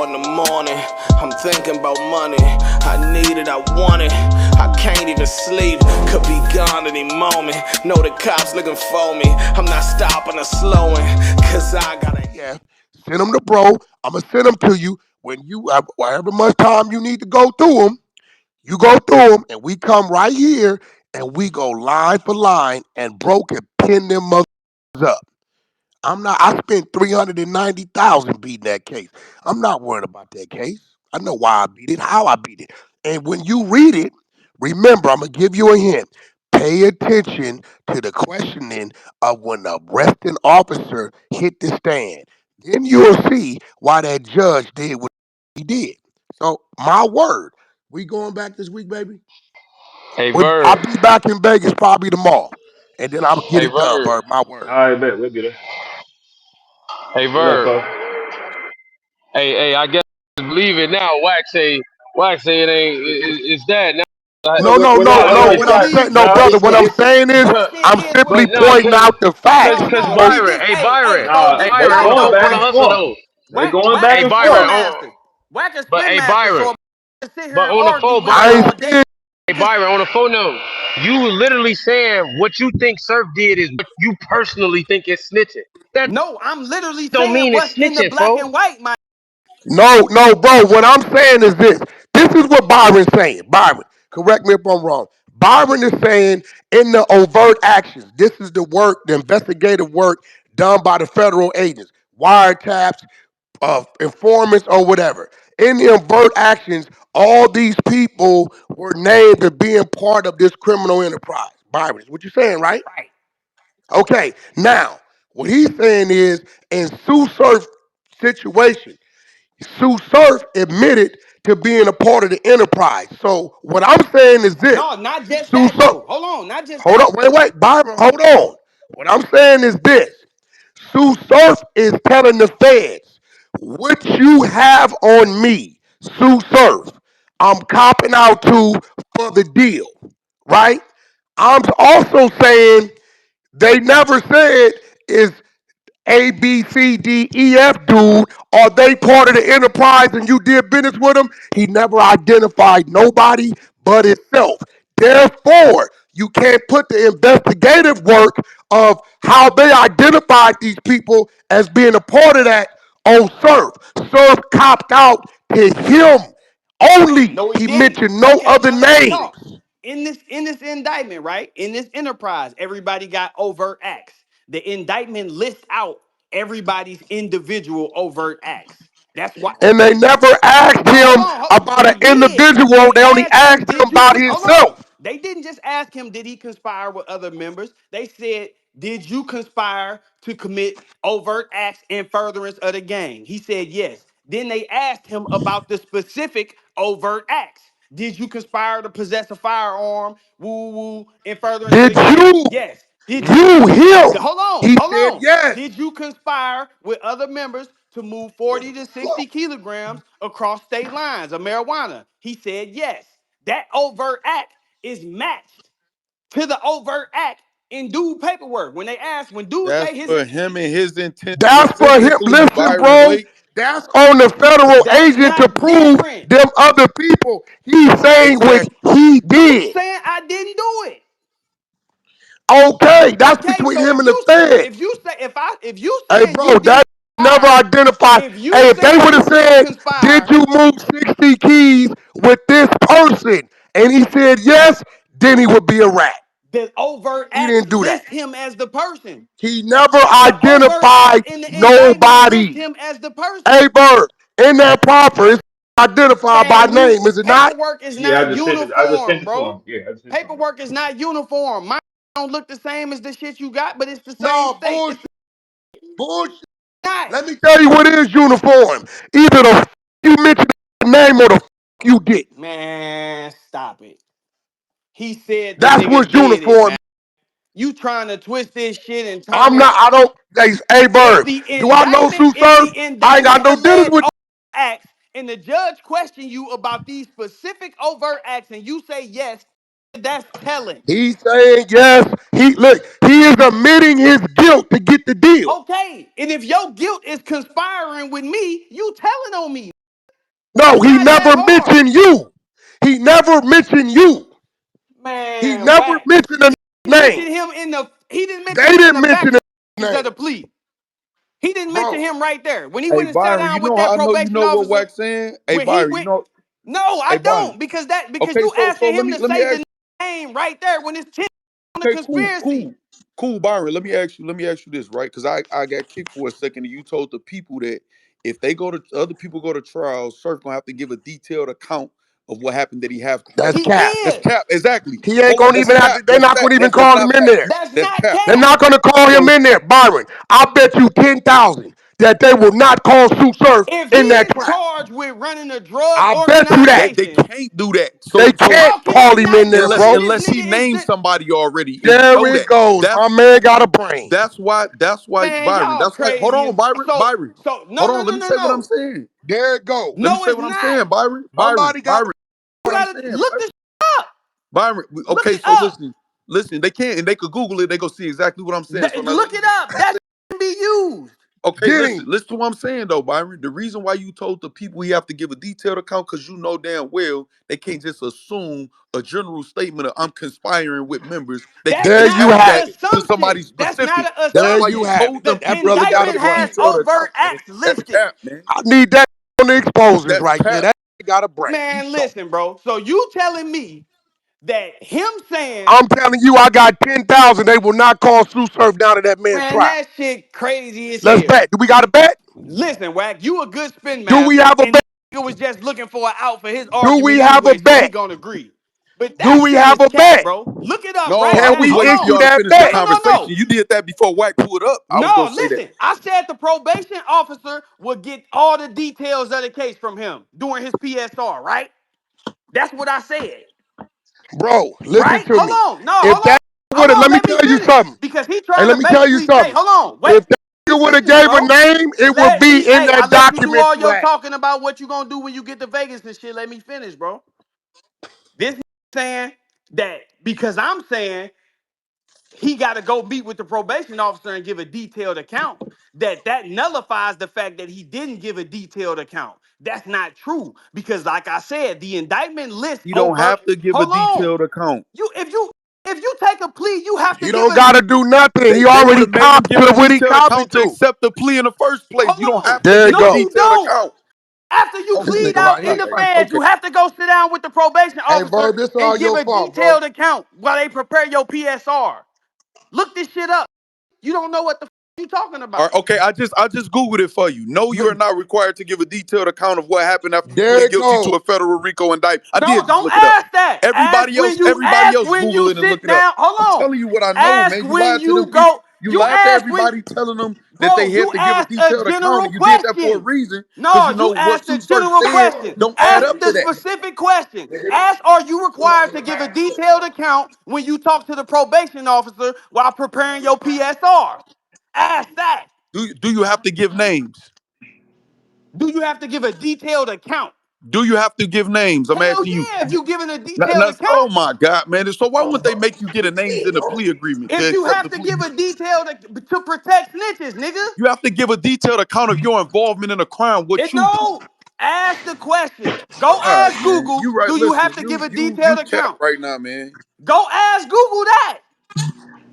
4 in the morning, I'm thinking about money. I need it, I want it, I can't even sleep. Could be gone any moment. Know the cops looking for me. I'm not stopping or slowing, cause I gotta. Yeah, send them to bro. I'm gonna send them to you when you however much time you need to go through them. You go through them, and we come right here and we go line for line, and bro can pin them motherfuckers up. I'm not. I spent 390,000 beating that case. I'm not worried about that case. I know why I beat it, how I beat it, and when you read it, remember, I'm gonna give you a hint. Pay attention to the questioning of when the arresting officer hit the stand. Then you'll see why that judge did what he did. So, my word, we going back this week, baby. Hey, I'll Bird. be back in Vegas probably tomorrow, and then I'll get Hey, it done, Bird. Bird. My All word. right, bet. We'll be there. Hey, What up, Bird. folks? Hey, I guess believe it now. Wax say it ain't. It's that now. No, no, What no, I no. already What I'm shot. saying, It's no, Nah, brother. it's What I'm it's saying is, but I'm simply but no, pointing out the facts. cause So, Byron. nah. Hey, They Byron on going the back on the and hustle forth. though. They going back Hey, and Byron. forth. But hey, Byron. But on the phone, I Byron. ain't saying Hey, Byron, on the phone note, you literally saying what you think Surf did is what you personally think is snitching. That don't mean it's snitching, folks. no, no, bro. What I'm saying is this. This is what Byron's saying. Byron, correct me if I'm wrong. Byron is saying in the overt actions, this is the work, the investigative work done by the federal agents, wiretaps, informants, or whatever. In the overt actions, all these people were named as being part of this criminal enterprise. Byron, is what you're saying, right? Okay. Now, what he's saying is, in Sue Surf's situation, Sue Surf admitted to being a part of the enterprise. So what I'm saying is this: Sue Surf. Hold on, wait, Byron, hold on. What I'm saying is this: Sue Surf is telling the feds, what you have on me, Sue Surf, I'm copping out to for the deal, right? I'm also saying they never said is A, B, C, D, E, F dude, are they part of the enterprise and you did business with them? He never identified nobody but himself. Therefore, you can't put the investigative work of how they identified these people as being a part of that on Surf. Surf copped out to him only. He mentioned no other names. And they never asked him about an individual. They only asked him about himself. Did you, him? He said yes. That's for him and his intent, That's for him. specifically Listen, Byron bro. Blake. That's on the federal agent to prove them other people. He's saying which Exactly. he did. Okay, that's between him and the feds. Hey, bro, that never identified. Hey, if they would have said, did you move 60 keys with this person? And he said yes, then he would be a rat. He didn't do that. He never identified nobody. Hey, Bird, in that proffer, it's identified by name, is it not? Yeah, I just sent it. I just sent it to him. Yeah, I just sent it to him. No, bullshit. Bullshit. Let me tell you what is uniform. Either the you mentioned the name or the you did. That's what's uniform. I'm not, I don't, hey, Bird, do I know Sue Surf? I ain't got no dealings with you. He's saying yes. He is admitting his guilt to get the deal. No, It's he not that never hard. mentioned you. He never mentioned you. He Man, never Wack. mentioned a He name. mentioned him in the he didn't mention They him in didn't the mention back his of name, the plea. He didn't mention bro. him right there. When he Hey went and sat Byron, down you with know that how I know you probation know what officer, Wack's saying? Hey when he Byron, you went, know. no, I Hey Byron. don't, because Okay, you so asking let him me to let me say ask. the name right there when it's 10 on the Okay, cool, conspiracy. cool, cool, Byron. Let me ask you this, right? Because I got kicked for a second, and you told the people that if they go to other people go to trial, Surf gonna have to give a detailed account of what happened that he have to That's He say. cap. That's is. cap. Exactly. He ain't Hold on. gonna That's even have cap. to. They're That's not fact. gonna even That's call him not in fact. there. That's That's not cap. They're cap. not gonna call him So in there, Byron. I bet you 10,000 that they will not call Sue Surf If he in that is trial. charged with running a drug I bet you that they organization, can't do that. they So can't how can call they him not in there, do it bro. if this unless he nigga is named somebody already, and you There know it that. goes. That's My man got a brain. that's why man, Byron. y'all That's why. Hold crazy on, as Byron. so no Hold no on. Let no me no say what I'm no. saying. There it goes. Let me No, say it's what I'm not. saying, Byron. Somebody got You what I'm gotta saying. look this up. Byron. Look Okay, it so up. listen. They can't, and they could Google it. They go see exactly what I'm saying. So now let Look me it just. up. That can be used. Okay, Get listen. him. Listen to what I'm saying though, Byron. The reason why you told the people you have to give a detailed account because you know damn well they can't just assume a general statement of I'm conspiring with members. They That's can't There just not you add an have that it. to somebody assumption. That's not specific. an That's There why you you assumption. have it. told The them That people brother they got gotta a indictment give a has brain. detailed overt account, man. acts That's listed. cap, man. I need that on the exposes That's right there. cap. That got a brain. You Man, talk. listen, bro. So you telling me that him saying, I'm telling you, I got 10,000. They will not call Sue Surf down to that man's man, trial. that shit crazy as Let's hell. bet. Do we got a bet? Listen, Wack, you a good spin Do we master, have a and bet? this nigga was just looking for an out for his Do we argument have a anyway, so he bet? gonna agree. But that Do we shit have is a cap, bet? bro. Look it up No, right I Can now. was we Hold waiting for on. issue y'all to that finish the bet? No. conversation. You did that before Wack pulled up. I was No, gonna say that. listen. I said the probation officer will get all the details of the case from him during his PSR, right? That's what I said. Bro, listen Right? to me. Hold on. No, If that would hold have, on. let me Let me tell you finish. something. Because he Hey, trying to let me tell you basically say, something. hold on, wait. If that Let me would have finish, gave a bro. name, it would Let be me, in hey, I that let you do document all you your had. talking about what you gonna do when you get to Vegas and shit. Let me finish, bro. This saying that because I'm saying he got to go meet with the probation officer and give a detailed account, that nullifies the fact that he didn't give a detailed account. That's not true because, like I said, the indictment lists You don't overt. have to give a Hold on, detailed account. if you take a plea, you have to He give don't a. gotta do nothing. He They would already have made him copped give a to what he detailed copping account to to. accept the plea in the first place. You don't Hold on, have to There you give a no, go. you detailed don't. account. After you This Okay, plead nigga all out right right, in here the right. crazy. feds, Okay. you have to go sit down with the probation Hey, officer Verb, this all and give your a fault, bro. detailed account while they prepare your PSR. Look this shit up. You don't know what the you talking All about. right, okay, I just Googled it for you. No, you are Look, not required to give a detailed account of what happened after you There plead it guilty to goes. a federal RICO indictment. I no, did just don't look it up. ask that. Everybody else When Google you it and look sit it up. down. I'm Hold on. telling you what I know, Ask man. You when lied to them you people. go. You You lied to ask when, everybody telling them that they bro. had You to give a asked a detailed account, general and you did that for a question. reason because No, you know you what asked a Sue Surf general said question. don't add Ask up to the that. specific question. Ask, are you required to give a detailed account when you talk to the probation officer while preparing your PSR? Ask that. Do you have to give names? Do you have to give a detailed account? Do you have to give names? I'm Hell asking you. yeah, if you giving a Now, detailed now, oh account. my God, man. So why wouldn't they make you get a names in the plea agreement to If you accept have the to plea? give a detailed to protect snitches, nigga. You have to give a detailed account of your involvement in a crime, what It you do. no. Ask the question. Go All right, ask man. Google. You right. Do you Listen, have to give you a you you detailed cap account? right now, man. Go ask Google that.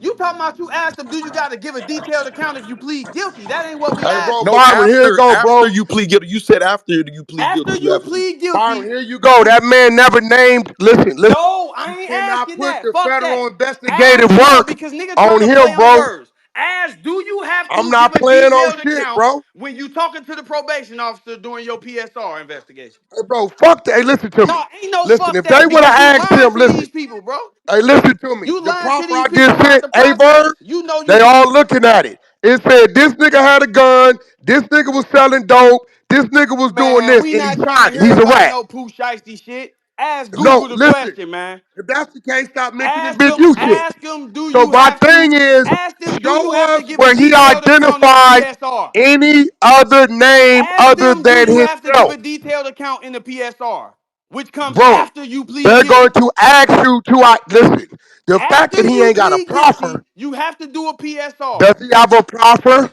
You talking about you asked them, do you got to give a detailed account if you plead guilty? That ain't what we Hey, bro, asking. No, Byron, here you after go, after bro. you plead guilty. You said after you plead After guilty, you you have to. plead Byron, guilty, here you go. That man never named. Listen. no, I You ain't cannot asking put that. the Fuck that. federal investigative Ask no, work because nigga trying on to play him, on bro. words. Ask, do you have I'm to give not a playing on detailed shit, account bro. when you talking to the probation officer during your PSR investigation? Hey, bro, fuck that. Hey, listen to me. No, ain't no Listen, fuck if they that would because you have asked lying him, to these listen. people, bro. Hey, listen to me. You The lying to proffer these I people just about sent, the a process. bird, You know they you all looking at it. It said this nigga had a gun, this nigga was selling dope, this nigga was doing man, this, we and he not trying to signed it. hear He's a about rat. no poo shiesty shit. Ask No, Google the listen. question, man. If that's the case, stop mentioning Big U shit. Ask them, do So you my have thing to is, ask them, do you show have to us give a where he detailed account in the identified PSR? any other name Ask other them, do than you have to give himself. a detailed account in the PSR, which comes Bro, after you plead they're going guilty. to ask you to listen. The fact After that he you ain't got a plead proffer, guilty, you have to do a PSR. does he have a proffer?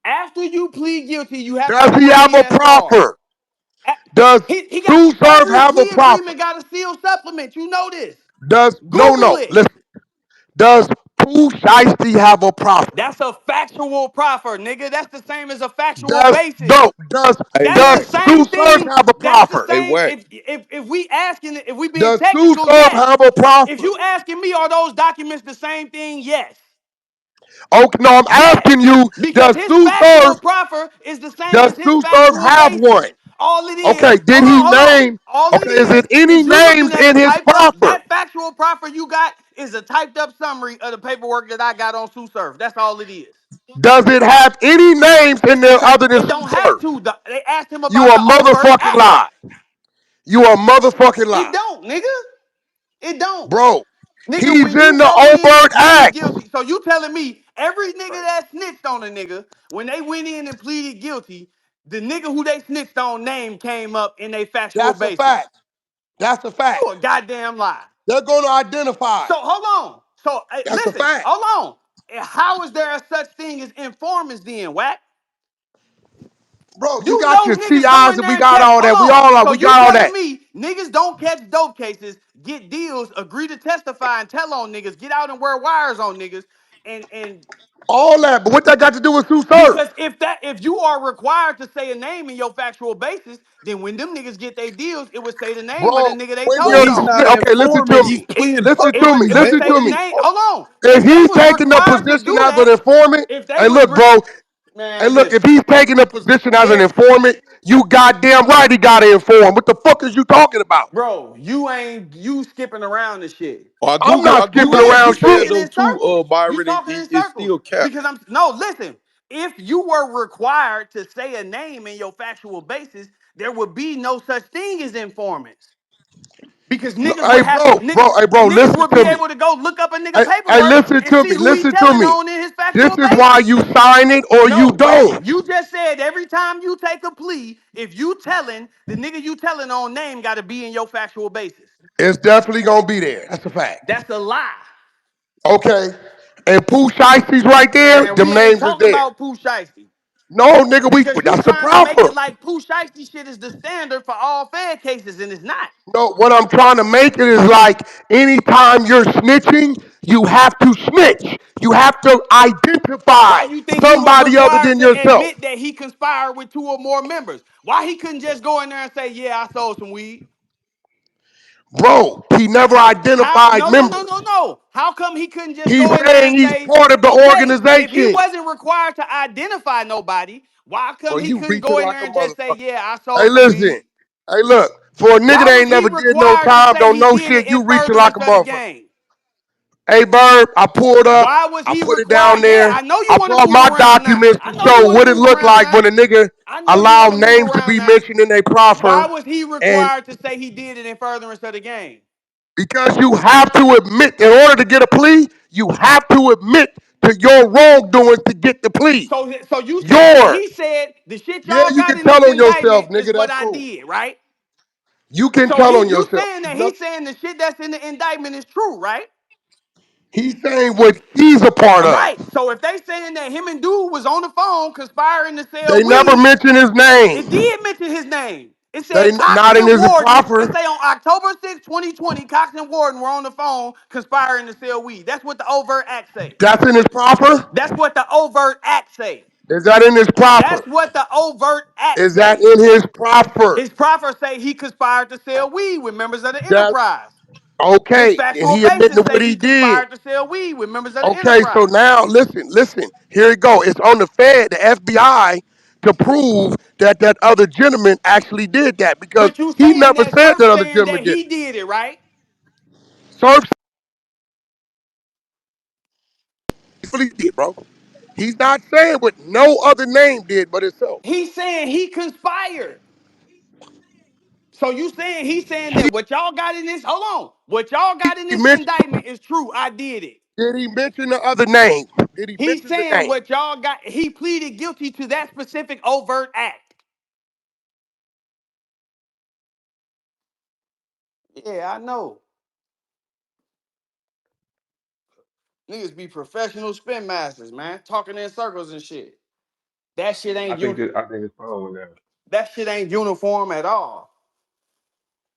After you plead guilty, you have to Does do he a have a PSR. proffer? Does He got Sue Surf every have a plea proffer? agreement got a sealed supplement. You know this. Does no Google no it. listen? Does Pooh Shiesty have a proffer? That's a factual proffer, nigga. That's the same as a factual Does basis. no does Hey, That's the does Wack. Sue same Surf thing. have a That's the proffer? Hey, same. Wack. If we asking, if we being Does Sue technical, Surf yes. have a If proffer? you asking me, are those documents the same thing? Yes. Okay, no, I'm Yes. asking you. Because his factual proffer is the same as Does his Sue Surf factual have basis. one? All it is, Okay, did he hold on. name? All it Okay, is it any is you looking names at a in his typed up, proffer? that factual proffer you got is a typed up summary of the paperwork that I got on SuSurf. That's all it is. Does it have any names in there other than It Sue don't have Surf? to. They asked him You about a the overt motherfucking act. lie. You a motherfucking It lie, don't, nigga. It don't. bro. Nigga, He's when in you the go in and overt plead acts. guilty, so you telling me every nigga that snitched on a nigga, when they went in and pleaded guilty, the nigga who they snitched on name came up in a factual That's a basis. fact. That's a fact. You a goddamn lie. They're going to identify. So hold on. So That's a listen, fact, hold on. How is there a such thing as informants then, Wack? bro. You You got know your niggas go CIs in and there we and got catch. all Hold that. We on. all are. So We you got all telling that. me niggas don't catch dope cases, get deals, agree to testify and tell on niggas, get out and wear wires on niggas, and All that. But what that got to do with Sue because Surf? if you are required to say a name in your factual basis, then when them niggas get their deals, it would say the name of the Bro, nigga they when But told you're he's on. not an okay, listen to informant. me. He's pleading Listen It to public, me. would it would Listen man. say to the me. name. Hold on. If If they he's was taking a required to position do as an that, informant, if they hey, was look, bro. Hey, man, look. If listen. he's taking a position as an If informant, you goddamn right he got to inform. What the fuck is you talking about? bro, you skipping around this shit. I'm not I skipping Googled what You you around said shit. talking though in too, circles. You Byron, and talking in it's circles still cap. because I'm no listen. If you were required to say a name in your factual basis, there would be no such thing as informants because No, niggas hey, would have bro, hey, bro, niggas listen would to be me. able to go look up a nigga Hey, paperwork listen and to see me. who he Listen to telling me. on in his This factual is why basis. you sign it or No, you Wack, don't. you just said every time you take a plea, if you telling the nigga you telling on name got to be in your factual basis. It's definitely gonna be there. That's a fact. That's a lie. Okay. And Pooh Shiesty's right there. Man, Them we ain't names is talking there. about Pooh Shiesty. No, nigga, Because you that's the trying to make proffer. it like Pooh Shiesty shit is the standard for all Fed cases, and it's not. No, what I'm trying to make it is like anytime you're snitching, you have to snitch. You have to Why identify you think he was somebody other required than to yourself. admit that he conspired with two or more members? Why he couldn't just go in there and say, yeah, I sold some weed? Bro, he never How? identified No, no, no, no, members. no. How come he couldn't just He's go in there saying and he's say, part of the okay, if he organization. wasn't required to identify nobody, why Bro, come he you couldn't reaching go in like there a and just say, motherfucker. yeah, I Hey, sold some listen. weed? Hey, look. For a nigga Why that was ain't he never did no required to time, say don't he know did it shit, in you reaching like furtherance a of the motherfucker. game? Hey, Bird, I pulled up. Why was I he put it down required? Yeah, there. I know you I want to brought move my around now. documents I to know you show want to what it move looked around like now. when a nigga I know you allow want to move names to around be now. mentioned in a Why proffer. was he And required to say he did it in furtherance of the game? because you have to admit, in order to get a plea, you have to admit to your wrongdoings to get the plea. So you saying that Yours. he said the shit Yeah, y'all you got can in this tell on yourself, indictment is nigga. what That's I cool. did, right? You can So tell he on you yourself. saying that No, he's saying the shit that's in the indictment is true, right? he's saying what he's a part of. Right. So if they saying that him and dude was on the phone conspiring to sell They never weed, mention his it name. did mention his name. It They said Cox not in and his Warden. It proffer. say on October 6, 2020, Cox and Warden were on the phone conspiring to sell weed. That's what the overt act say. That's in his proffer. That's what the overt act say. Is that in his That's proffer? what the overt act Is that say. in his proffer? His proffer say he conspired to sell weed with members of the That enterprise. His okay? And factual he admitting basis to say what he he did. conspired to sell weed with members of the Okay, so enterprise. now listen. Here it go. It's on the Fed, the FBI, to prove that that other gentleman actually did that because But you he saying never that said Surf that other saying gentleman that did he it. did it, right? Surf did, bro. He's not saying what no other name did but himself. He's saying he conspired. So you saying he's saying that what y'all got in this, hold on, what y'all got in He this mentioned, indictment is true. I did it. did he mention the other name? Did he He's mention the saying name? what y'all got, he pleaded guilty to that specific overt act. Yeah, I know. Niggas be professional spin masters, man. Talking in circles and shit. That shit ain't I think it's phone now. That shit ain't uniform at all.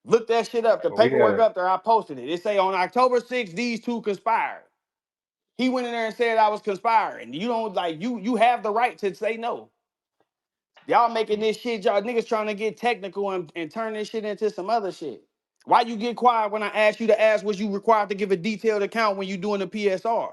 Look that shit up. The So we paperwork had up there, I posted it. It say on October 6th, these two conspired. He went in there and said I was conspiring. You don't like you have the right to say no. Y'all making this shit, y'all niggas trying to get technical and turn this shit into some other shit. Why you get quiet when I asked you to ask was you required to give a detailed account when you doing the PSR?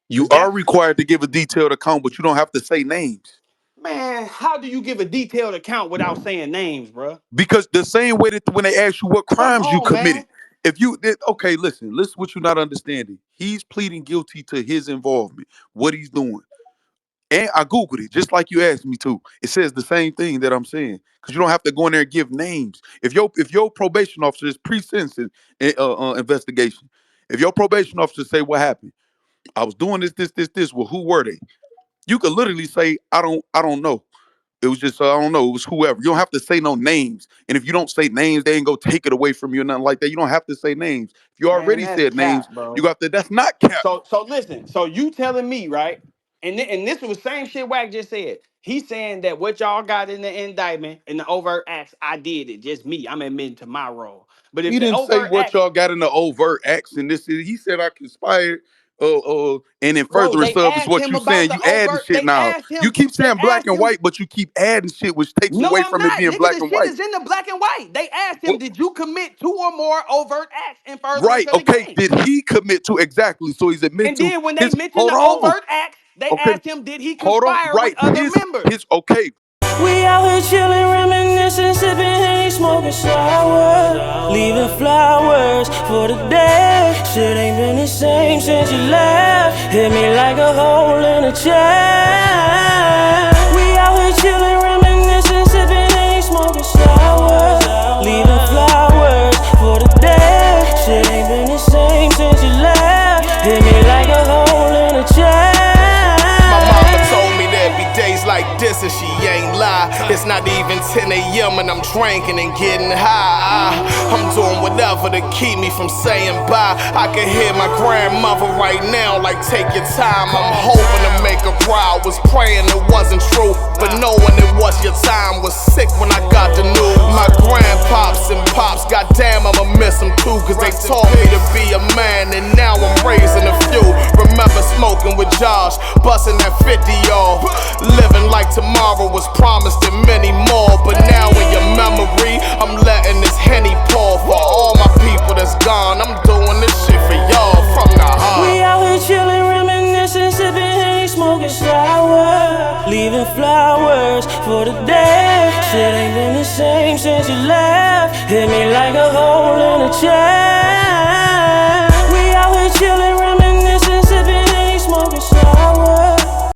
You Cause are that's required to give a detailed account, but you don't have to say names. man, how do you give a detailed account without saying names, bro? Because the same way that when they ask you what Come crimes you on, committed, man. if you did, okay, listen what you're not understanding. He's pleading guilty to his involvement, what he's doing. And I Googled it, just like you asked me to. It says the same thing that I'm saying. Because you don't have to go in there and give names. If your probation officer is pre-sentencing investigation, if your probation officer say what happened, I was doing this, well, who were they? You could literally say, I don't know. It was just, I don't know, it was whoever. You don't have to say no names. And if you don't say names, they ain't go take it away from you or nothing like that. You don't have to say names. If you Man, already that's said names, cap, you bro. got to, that's not cap. So listen. So you telling me, right? And this was the same shit Wack just said. He's saying that what y'all got in the indictment in the overt acts, I did it. Just me. I'm admitting to my role. But if He the didn't say overt what acts, y'all got in the overt acts and this is, he said I conspired, and in bro, furtherance they of is asked what him you about saying. the You adding overt. shit now. You keep They saying black asked and him. white, but you keep adding shit, which takes No, away I'm from it not. being Nigga, black the and shit white. is in the black and white. They asked him, What? did you commit 2 or more overt acts in furtherance Right. of the Okay. game? Did he commit to exactly? So he's admit And to then when they his. mentioned Hold the on. overt acts, they Okay. asked him, did he Hold on. conspire with Right. other His. members? His. Okay. We out here chillin', reminiscing, sippin' Henny, smoking sour, leaving flowers for the day. Shit ain't been the same since you left. Hit me like a hole in a chest. We out here chillin', reminiscing, sippin' Henny, smoking sour, leaving flowers for the day. Shit ain't been the same since you left. Hit me like a hole in a chest. My mama told me there'd be days like this and she ain't lie. It's not even 10 a.m. and I'm drinking and getting high. I'm doing whatever to keep me from saying bye. I can hear my grandmother right now like take your time. I'm hoping to make her cry. Was praying it wasn't true, but knowing it was your time was sick when I got the news. My grandpops and pops, goddamn I'ma miss them too, cause they taught me to be a man and now I'm raising a few. Remember smoking with Josh, busting that 50 off, living like tomorrow was promised and many more. But now in your memory, I'm letting this Henny pour for all my people that's gone. I'm doing this shit for y'all from the heart. We out here chillin', reminiscing, sippin' Henny, smoking sour, leaving flowers for the day. Shit ain't been the same since you left. Hit me like a hole in a chest.